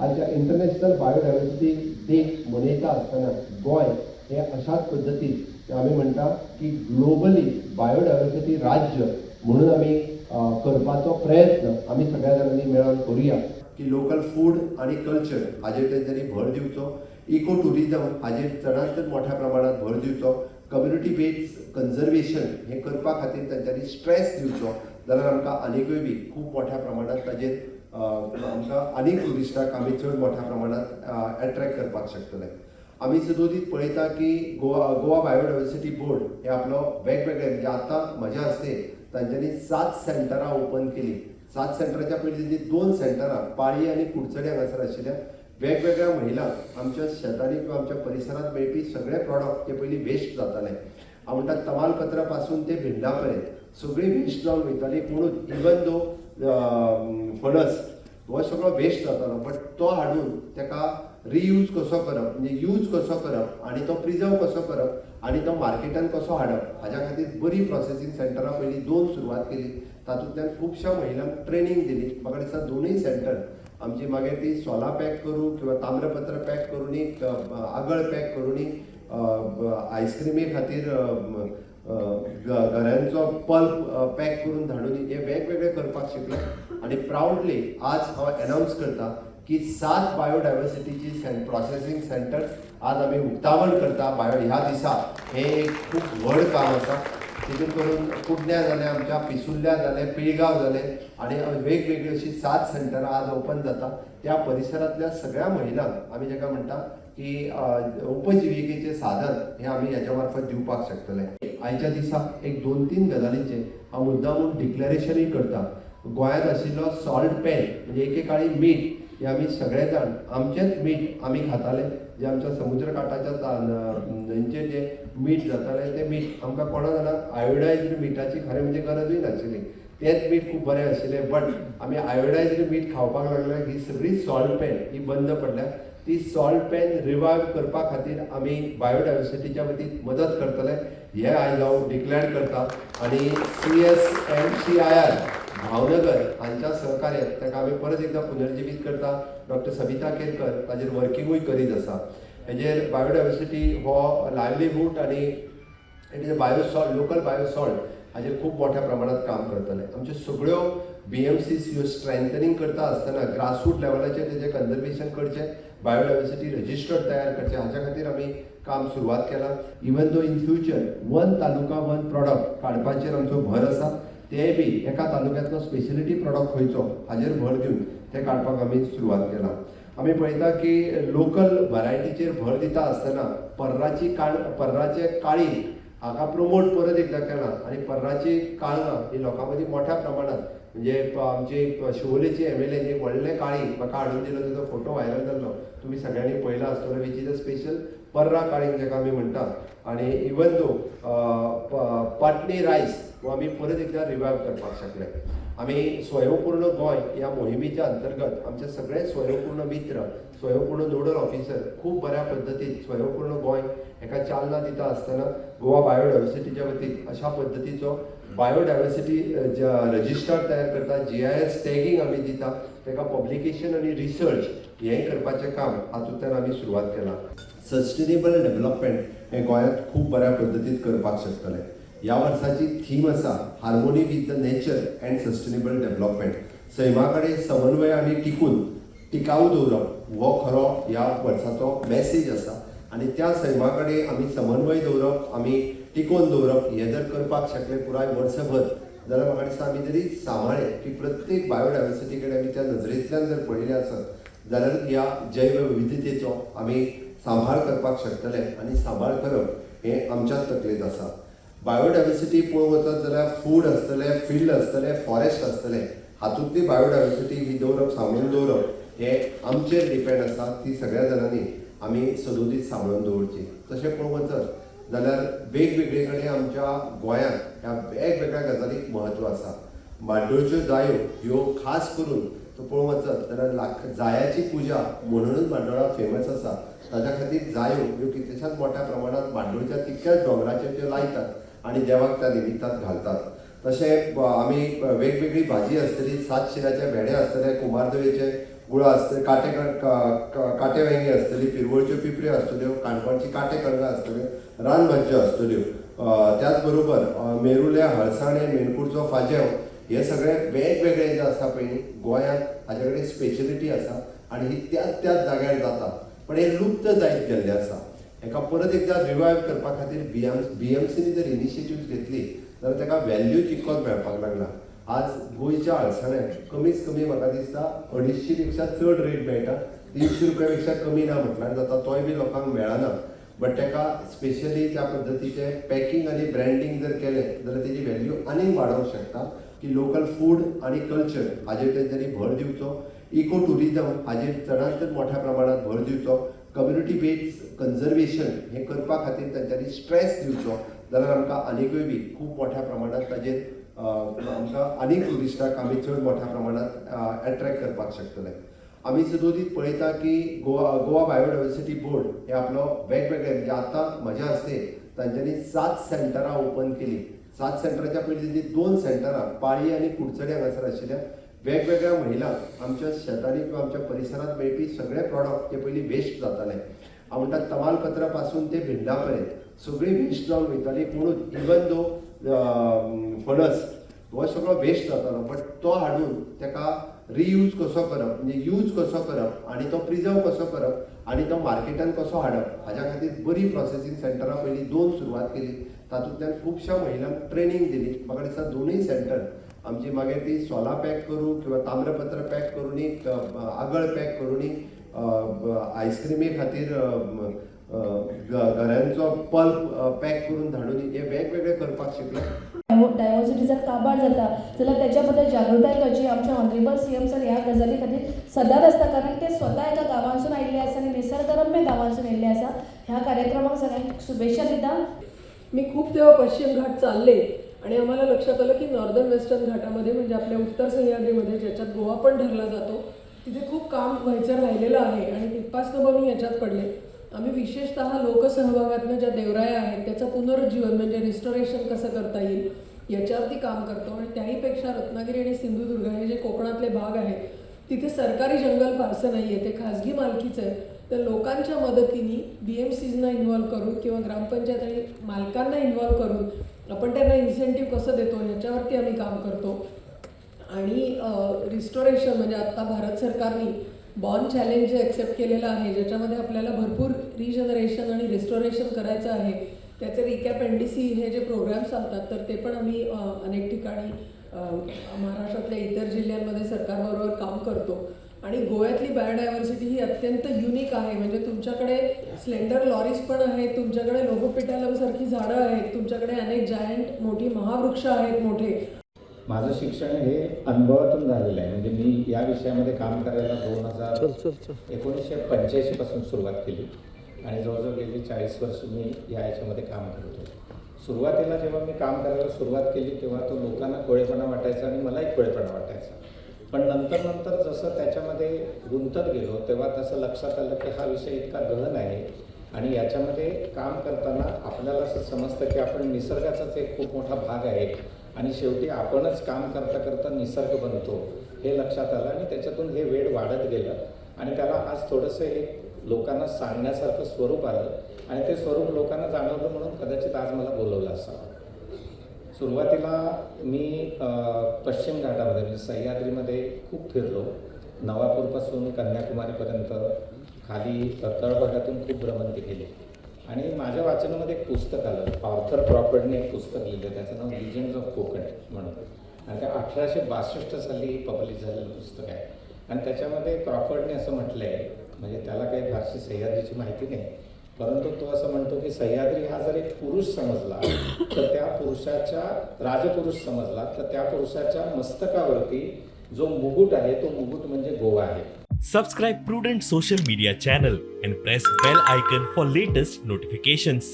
आजच्या international biodiversity day मनयता आसतना गोंय हे अशाच पद्दतीन आमी म्हणटा की ग्लोबली बायोडायवर्सिटी राज्य म्हणून आमी करपाचो प्रयत्न आमी सगळ्या जाणांनी मेळून करूया की लोकल फूड आणि कल्चर हाजेर तेंच्यांनी भर दिवचो, इको टुरिजम हाजेर चडांत चड मोठ्या प्रमाणात भर दिवचो, कम्युनिटी बेस्ड कन्जर्वेशन हे करपा खातीर तेंच्यांनी स्ट्रेस दिवचो, जाल्यार आमकां आनीकूय बी खूब मोठ्या प्रमाणात ताजेर आमकां आनीक टुरिस्टाक आमी चड मोठ्या प्रमाणात एट्रॅक्ट करपाक शकतले. आमी सदोदीत पळयता की गोवा बायोडायवर्सिटी बोर्ड हे आपलो वेगवेगळे म्हणजे आतां म्हज्या हस्ते तांच्यांनी 7 सेंटरां ओपन केली. 7 सेंटराच्या पयलीं तेंची 2 सेंटरां पाळी आनी कुडचडे हांगासर आशिल्ल्या वेगवेगळ्या महिलांक आमच्या शेतांनी किंवा आमच्या परिसरांत मेळपी सगळे प्रॉडक्ट ते पयलीं वेस्ट जाताले. हांव म्हणटा तमालपत्रा पासून ते भिंडा पर्यंत सगळी वेस्ट जावन वयताली. पूण इवन दो फणस हो सगळो वेस्ट जातालो, बट तो हाडून ताका रियूज कसो करप म्हणजे यूज कसो करप आनी तो प्रिजर्व कसो करप आनी तो मार्केटान कसो हाडप हाज्या खातीर बरी प्रोसेसींग सेंटरां पयलीं 2 सुरवात केली. तातूंतल्यान खुबश्या महिलांक ट्रेनींग दिली. म्हाका दिसता दोनूय सेंटर आमची मागीर ती सोलां पॅक करूं किंवा ताम्रपत्र पॅक करूनी आगळ पॅक करूनी आयस्क्रिमी खातीर घरांचो पल्प पॅक करून धाडून हे वेगवेगळे करपाक शिकले. आनी प्राउडली आज हांव अनाउन्स करता की 7 बायोडायवर्सिटीची प्रोसेसींग सेंटर आज आमी उक्तावण करता ह्या दिसा. हे एक खूब व्हड काम आसा. तितून करून कुडण्या जालें, आमच्या पिसुल्ल्या जालें, पिळगांव जालें आनी वेगवेगळी अशी 7 सेंटरां आज ओपन जाता. त्या परिसरांतल्या सगळ्या महिलांक आमी जाका म्हणटा की उपजिविकेचें साधन हे आमी हेच्या मार्फत दिवपाक शकतले. आयच्या दिसा एक 2-3 गजालींचें हांव मुद्दामून डिक्लेरेशनूय करता. गोंयांत आशिल्लो सॉल्ट पॅन म्हणजे एकेकाळी मीठ हे आमी सगळे जाण आमचेंच मीठ आमी खाताले, जे आमच्या समुद्र काठाच्या न्हंयचेर जे मीठ जातालें तें मीठ आमकां कोणा जाणांक आयोडायज्ड मिठाची खरें म्हणजे गरजूय नाशिल्ली. तेंच मीठ खूब बरें आशिल्लें, बट आमी आयोडायज्ड मीठ खावपाक लागल्यार ही सगळी सॉल्ट पॅन ही बंद पडल्या. ती सॉल्ट पॅन रिवायव करपा खातीर आमी बायोडायवर्सिटीच्या वतीन मदत करतले हे आयज हांव डिक्लेअर करता. आनी CSMCIR भावनगर हांच्या सहकार्यान ताका आमी परत एकदां पुनर्जिवीत करता. डॉक्टर सबिता केरकर ताजेर वर्किंगूय करीत आसा. हेजेर बायोडायवर्सिटी हो लायवलीहूड आनी इट इज बायोसॉल्ट लोकल बायोसॉल्ट हाजेर खूब मोठ्या प्रमाणात काम करतले. आमच्यो सगळ्यो BMCs ह्यो स्ट्रेंथनिंग करता आसतना ग्रासरूट लेवलाचेर तेजें कन्जर्वेशन करचें, बायोडायवर्सिटी रजिस्टर तयार करचें हाच्या खातीर आमी काम सुरवात केलां. Even though in future 1 taluka 1 product काडपाचेर आमचो भर आसा. तेय बी एका तालुक्यांतलो स्पेशलिटी प्रॉडक्ट खंयचो हाजेर भर दिवन ते काडपाक आमी सुरवात केलां. आमी पळयता की लोकल व्हरायटीचेर भर दिता आसतना पर्राचें काळींग हाका प्रमोट परत एकदां केलां. आनी पर्राची काळंगां ही लोकां मदीं मोठ्या प्रमाणात म्हणजे आमचे शिवोलेचे MLA एक व्हडलें काळींग म्हाका हाडून दिलो, ताचो फोटो व्हायरल जाल्लो, तुमी सगळ्यांनी पळयला आसतलो, वीच इज अ स्पेशल पर्रा काळींग जाका आमी म्हणटा. आनी इवन दो पाटणी रायस हो आमी परत एकदां रिवायव करपाक शकले. आमी स्वयंपूर्ण गोंय ह्या मोहिमेच्या अंतर्गत आमचे सगळे स्वयंपूर्ण मित्र, स्वयंपूर्ण नोडल ऑफिसर खूब बऱ्या पद्दतीन स्वयंपूर्ण गोंय हेका चालना दिता आसतना गोवा बायोडायवर्सिटीच्या वतीन अशा पद्दतीचो बायोडायवर्सिटी रजिस्टर तयार करता, GIS टॅगिंग आमी दिता, ताका पब्लिकेशन आनी रिसर्च हेंय करपाचें काम हातूंतल्यान आमी सुरवात केलां. सस्टेनेबल डेव्हलपमेंट हे गोंयांत खूब बऱ्या पद्दतीन करपाक शकतले. ह्या वर्साची थीम आसा harmony with the nature and sustainable development. सैमा कडेन समन्वय आनी टिकाऊ दवरप हो खरो ह्या वर्साचो मॅसेज आसा. आनी त्या सैमा कडेन आमी समन्वय दवरप, आमी टिकोवन दवरप हे जर करपाक शकले पुराय वर्सभर जाल्यार म्हाका दिसता आमी जरी सांबाळ्ळे की प्रत्येक बायोडायवर्सिटी कडेन आमी त्या नजरेंतल्यान जर पळयलें आसत जाल्यार ह्या जैव विविधतेचो आमी सांबाळ करपाक शकतले. आनी सांबाळ करप हे आमच्याच तकलेंत आसा. बायोडायवर्सिटी पळोवंक वचत जाल्यार फूड आसतलें, फिल्ड आसतलें, फॉरेस्ट आसतलें, हातूंतली बायोडायवर्सिटी ही दवरप, सांबाळून दवरप हे आमचेर डिपेंड आसा. ती सगळ्या जाणांनी आमी सदोदीत सांबाळून दवरची. तशें पळोवंक वचत जाल्यार वेगवेगळे कडेन आमच्या गोंयांत ह्या वेगवेगळ्या गजालीक म्हत्व आसा. माड्डोळच्यो जायो ह्यो खास करून पळोवंक वचत जाल्यार जायाची पुजा म्हणूनच माड्डोळा फेमस आसा. ताच्या खातीर जायो ह्यो कितल्याशाच मोठ्या प्रमाणात माड्डोळच्या तितक्याच दोंगराचेर त्यो लायतात आनी देवाक त्या निमित्तान घालतात. तशें आमी वेगवेगळी भाजी आसतली, 7 शिराचे भेंडे आसतले, कुमारदळेचे गुळा असते, काटेवेंगे असतली, पिरवळच्यो पिपऱ्यो आसतल्यो, काणकोणची काटेकणगां आसतल्यो, रानभाज्यो आसतल्यो, त्याच बरोबर मेरुले, हळसाणे, मेणकुडचो फाजेव, हे सगळे वेगवेगळे जे आसा पळय न्ही गोंयांत हाजे कडेन स्पेशलिटी आसा आनी ही त्याच त्याच जाग्यार जाता, पण हे लुप्त जायत गेल्लें आसा. हेका परत एकदा रिवायव करपा खातीर BMCनी जर इनिशिएटिव्ह घेतली जाल्यार ताका व्हॅल्यू तितकोच मेळपाक लागला. आज गोंयच्या अळसाण्याक कमीच कमी म्हाका दिसता 250 पेक्षा चड रेट मेळटा, 300 रुपया पेक्षा कमी ना म्हटल्यार जाता, तोय बी लोकांक मेळना. बट ताका स्पेशली त्या पद्दतीचे पॅकिंग आनी ब्रँडिंग जर केलें जाल्यार तेजी व्हॅल्यू आनीक वाडोवंक शकता की लोकल फूड आनी कल्चर हाजेर तेंच्यांनी भर दिवचो, इको टुरिजम हाजेर चडांत चड मोठ्या प्रमाणात भर दिवचो, कम्युनिटी बेस्ड कन्जर्वेशन हे करपा खातीर तेंच्यांनी स्ट्रेस दिवचो, जाल्यार आमकां आनिकूय बी खूब मोठ्या प्रमाणात ताजेर आमकां आनीक टुरिस्टाक आमी चड मोठ्या प्रमाणात एट्रॅक्ट करपाक शकतले. आमी सदोदीत पळयता की गोवा बायोडायवर्सिटी बोर्ड हे आपलो वेगवेगळे म्हणजे आतां म्हज्या हस्ते तांच्यांनी 7 सेंटरां ओपन केली. 7 सेंटराच्या पयलीं तेजी 2 सेंटरां पाळी आनी कुडचडे हांगासर आशिल्ल्या वेगवेगळ्या महिलांक आमच्या शेतांनी किंवा आमच्या परिसरांत मेळपी सगळे प्रॉडक्ट जे पयलीं वेस्ट जाताले, हांव म्हणटा तमालपत्रा पासून ते भिंडा पर्यंत सगळी वेस्ट जावन वयताली, पूण इवन दो फणस हो सगळो वेस्ट जातालो, बट तो हाडून ताका रियूज कसो करप म्हणजे यूज कसो करप आनी तो प्रिजर्व कसो करप आनी तो मार्केटान कसो हाडप हाज्या खातीर बरी प्रोसेसींग सेंटरां पयलीं 2 सुरवात केली. तातूंतल्यान खुबश्या महिलांक ट्रेनिंग दिली. म्हाका दिसता दोनूय सेंटर आमची मागीर ती सोलां पॅक करूं किंवा ताम्रपत्र पॅक करूनी, आगळ पॅक करूनी, आयस्क्रिमी खातीर घरांचो पल्प पॅक करून धाडून हे वेगवेगळे करपाक शिकले. डायवर्सिटी जर काबार जाता जाल्यार त्याच्या बद्दल जागृताय करची आमच्या ऑनरेबल CM सर ह्या गजाली खातीर सदांच आसता, कारण ते स्वता एका गांवांसून आयिल्ले आसा आनी निसर्गरम्य गांवांसून येयल्ले आसा. ह्या कार्यक्रमाक सगळ्यांक शुभेच्छा दिता. मी खूप तेव्हा पश्चिम घाट चालले आणि आम्हाला लक्षात आलं की नॉर्दर्न वेस्टर्न घाटामध्ये म्हणजे आपल्या उत्तर सह्याद्रीमध्ये ज्याच्यात गोवा पण ठरला जातो तिथे खूप काम व्हायचं राहिलेलं आहे आणि तिथपासनं मी याच्यात पडले. आम्ही विशेषतः लोकसहभागातनं ज्या देवराया आहेत त्याचं पुनरुज्जीवन म्हणजे रिस्टोरेशन कसं करता येईल याच्यावरती काम करतो. आणि त्याहीपेक्षा रत्नागिरी आणि सिंधुदुर्ग हे जे कोकणातले भाग आहेत तिथे सरकारी जंगल फारसं नाही आहे, ते खाजगी मालकीचं आहे. तर लोकांच्या मदतीने BMCजना इन्व्हॉल्व करून किंवा ग्रामपंचायत आणि मालकांना इन्व्हॉल्व करून आपण त्यांना इन्सेंटिव्ह कसं देतो याच्यावरती आम्ही काम करतो. आणि रिस्टोरेशन म्हणजे आत्ता भारत सरकारने बॉर्न चॅलेंज जे ॲक्सेप्ट केलेलं आहे ज्याच्यामध्ये आपल्याला भरपूर रिजनरेशन आणि रिस्टोरेशन करायचं आहे. त्याचे रिकॅप NDC हे जे प्रोग्राम्स चालतात तर ते पण आम्ही अनेक ठिकाणी महाराष्ट्रातल्या इतर जिल्ह्यांमध्ये सरकारबरोबर काम करतो. आणि गोव्यातली बायोडायव्हर्सिटी ही अत्यंत युनिक आहे. म्हणजे तुमच्याकडे स्लेंडर लॉरीज पण आहेत, तुमच्याकडे लोगोपिटॅलमसारखी झाडं आहेत, तुमच्याकडे अनेक जायंट मोठी महावृक्ष आहेत मोठे. माझं शिक्षण हे अनुभवातून झालेलं आहे. म्हणजे मी या विषयामध्ये काम करायला 1985 पासून सुरुवात केली आणि जवळजवळ गेली 40 वर्ष मी या याच्यामध्ये काम करतो. सुरुवातीला जेव्हा मी काम करायला सुरुवात केली तेव्हा तो लोकांना खोळेपणा वाटायचा आणि मलाही खोळेपणा वाटायचा. पण नंतर जसं त्याच्यामध्ये गुंतत गेलो तेव्हा तसं लक्षात आलं की हा विषय इतका गहन आहे आणि याच्यामध्ये काम करताना आपल्याला असं समजतं की आपण निसर्गाचाच एक खूप मोठा भाग आहे आणि शेवटी आपणच काम करता करता निसर्ग बनतो हे लक्षात आलं. आणि त्याच्यातून हे वेळ वाढत गेलं आणि त्याला आज थोडंसं एक लोकांना सांगण्यासारखं स्वरूप आलं आणि ते स्वरूप लोकांना जाणवलं म्हणून कदाचित आज मला बोलवलं असावं. सुरुवातीला मी पश्चिम घाटामध्ये म्हणजे सह्याद्रीमध्ये खूप फिरलो. नवापूरपासून कन्याकुमारीपर्यंत खाली तळभागातून खूप भ्रमंती केली आणि माझ्या वाचनामध्ये एक पुस्तक आलं. ऑर्थर क्रॉफर्डने एक पुस्तक लिहिलं, त्याचं नाव लिजंड्स ऑफ कोकण म्हणून आणि ते 1862 साली पब्लिश झालेलं पुस्तक आहे. आणि त्याच्यामध्ये क्रॉफर्डने असं म्हटलं आहे, म्हणजे त्याला काही फारशी सह्याद्रीची माहिती नाही, परंतु तो असं म्हणतो की सह्याद्री हा जर एक पुरुष समजला तर त्या पुरुषाच्या राजपुरुष समजला तर त्या पुरुषाच्या मस्तकावरती जो मुकुट आहे तो मुकुट म्हणजे गोवा आहे. Subscribe Prudent social media channel and press bell icon for latest notifications.